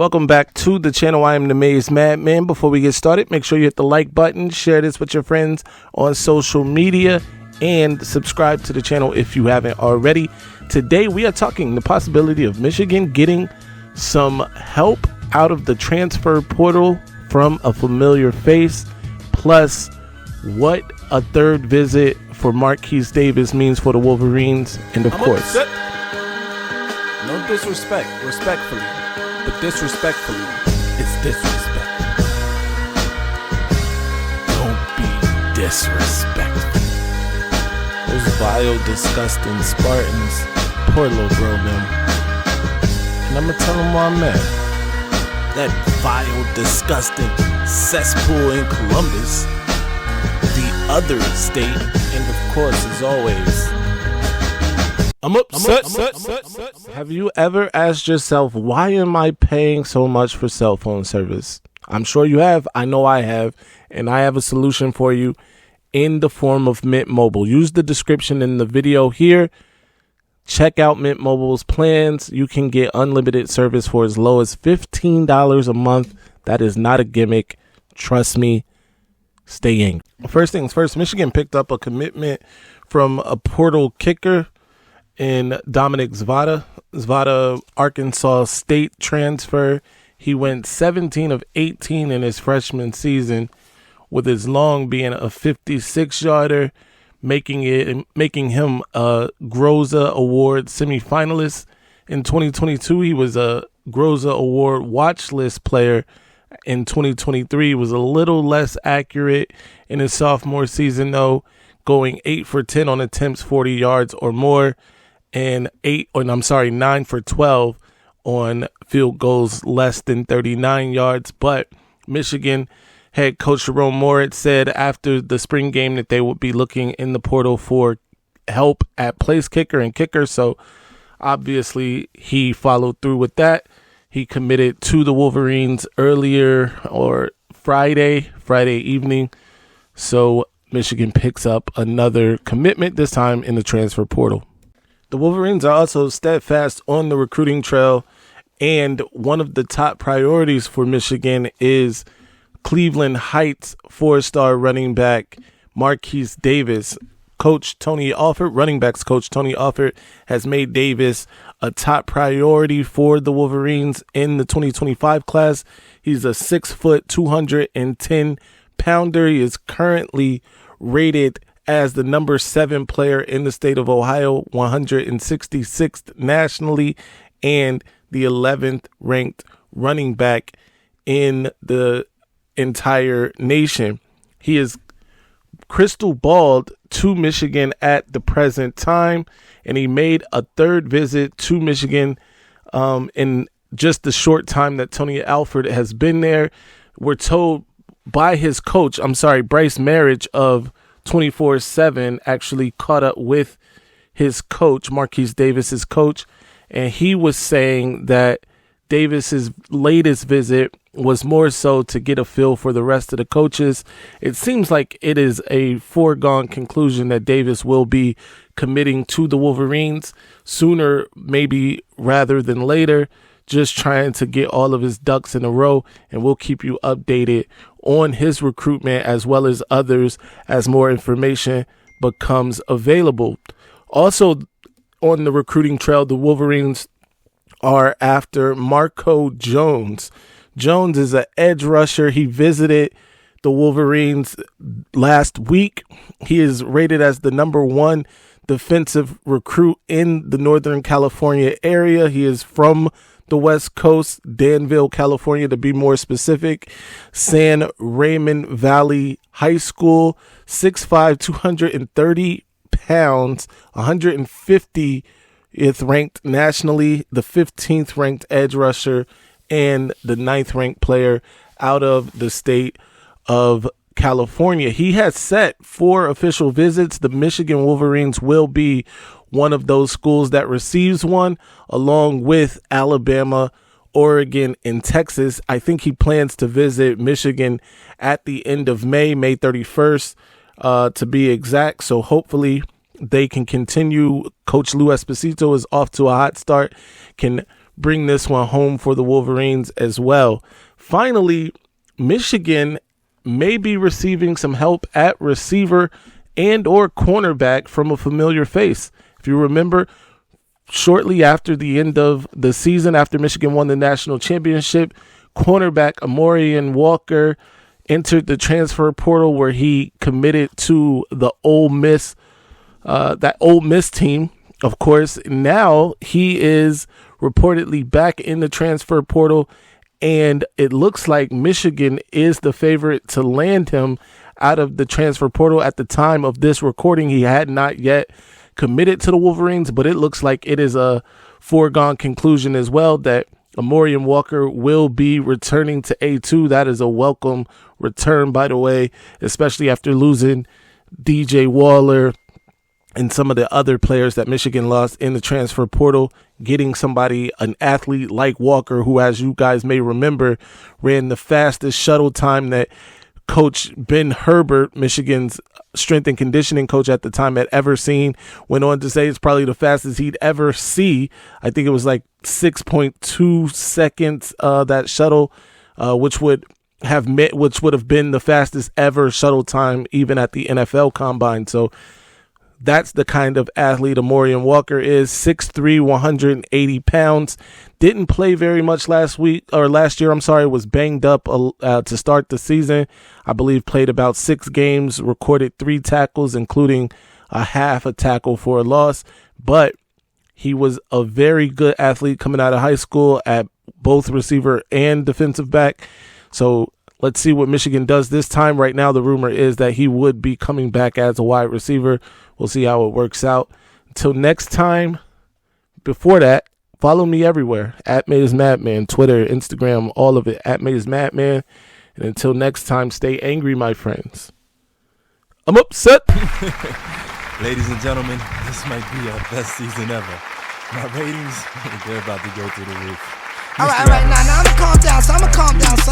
Welcome back to the channel. I am the Maize Madman. Before we get started, make sure you hit the like button, share this with your friends on social media, and subscribe to the channel if you haven't already. Today we are talking the possibility of Michigan getting some help out of the transfer portal from a familiar face, plus what a third visit for Maize Davis means for the Wolverines, and of course, no disrespect, respectfully, but disrespectfully, it's disrespect. Don't be disrespectful. Those vile, disgusting Spartans, poor little girl, them. And I'm gonna tell them why I'm mad. That vile, disgusting cesspool in Columbus, the other state, and of course, as always, I'm upset. Have you ever asked yourself, why am I paying so much for cell phone service? I'm sure you have. I know I have. And I have a solution for you in the form of Mint Mobile. Use the description in the video here. Check out Mint Mobile's plans. You can get unlimited service for as low as $15 a month. That is not a gimmick. Trust me. Stay in. First things first, Michigan picked up a commitment from a portal kicker in Dominic Zada, Arkansas State transfer. He went 17 of 18 in his freshman season, with his long being a 56-yarder, making him a Groza Award semifinalist. In 2022, he was a Groza Award watch list player. In 2023, he was a little less accurate in his sophomore season, though, going 8 for 10 on attempts 40 yards or more, and 9 for 12 on field goals less than 39 yards. But Michigan head coach Jerome Moritz said after the spring game that they would be looking in the portal for help at place kicker and kicker. So obviously he followed through with that. He committed to the Wolverines earlier, or Friday evening. So Michigan picks up another commitment, this time in the transfer portal. The Wolverines are also steadfast on the recruiting trail, and one of the top priorities for Michigan is Cleveland Heights four-star running back Maize Davis. Running backs coach Tony Alford has made Davis a top priority for the Wolverines in the 2025 class. He's a 6', 210-pounder. He is currently rated as the number 7 player in the state of Ohio, 166th nationally, and the 11th ranked running back in the entire nation. He is crystal balled to Michigan at the present time, and he made a third visit to Michigan in just the short time that Tony Alford has been there. We're told by his coach, Bryce Marriage of 24/7 actually caught up with his coach, Maize Davis's coach, and he was saying that Davis's latest visit was more so to get a feel for the rest of the coaches. It seems like it is a foregone conclusion that Davis will be committing to the Wolverines sooner, maybe rather than later, just trying to get all of his ducks in a row, and we'll keep you updated on his recruitment as well as others as more information becomes available. Also on the recruiting trail, the Wolverines are after Marco Jones. Jones is an edge rusher. He visited the Wolverines last week. He is rated as the number 1 defensive recruit in the Northern California area. He is from the West Coast, Danville, California, to be more specific. San Raymond Valley High School, 6'5", 230 pounds, 150th ranked nationally, the 15th ranked edge rusher, and the 9th ranked player out of the state of California. He has set 4 official visits. The Michigan Wolverines will be one of those schools that receives one, along with Alabama, Oregon, and Texas. I think he plans to visit Michigan at the end of May 31st, to be exact. So hopefully they can continue. Coach Lou Esposito is off to a hot start, can bring this one home for the Wolverines as well. Finally, Michigan may be receiving some help at receiver and or cornerback from a familiar face. If you remember, shortly after the end of the season, after Michigan won the national championship, cornerback Amorion Walker entered the transfer portal where he committed to the Ole Miss, that Ole Miss team. Of course, now he is reportedly back in the transfer portal, and it looks like Michigan is the favorite to land him out of the transfer portal. At the time of this recording, he had not yet committed to the Wolverines, but it looks like it is a foregone conclusion as well that Amorion Walker will be returning to A2. That is a welcome return, by the way, especially after losing DJ Waller and some of the other players that Michigan lost in the transfer portal. Getting somebody, an athlete like Walker, who, as you guys may remember, ran the fastest shuttle time that Coach Ben Herbert, Michigan's strength and conditioning coach at the time, had ever seen. Went on to say it's probably the fastest he'd ever see. I think it was like 6.2 seconds, that shuttle, which would have been the fastest ever shuttle time even at the NFL Combine. So that's the kind of athlete Amorion Walker is. 6'3", 180 pounds. Didn't play very much last year. Was banged up to start the season. I believe played about 6 games, recorded 3 tackles, including a half a tackle for a loss. But he was a very good athlete coming out of high school at both receiver and defensive back. So let's see what Michigan does this time. Right now, the rumor is that he would be coming back as a wide receiver. We'll see how it works out. Until next time, before that, follow me everywhere. At Maize Madman, Twitter, Instagram, all of it. At Maize Madman. And until next time, stay angry, my friends. I'm upset. Ladies and gentlemen, this might be our best season ever. My ratings, they're about to go through the roof. All right, now I'm going to calm down. So I'm going to calm down. So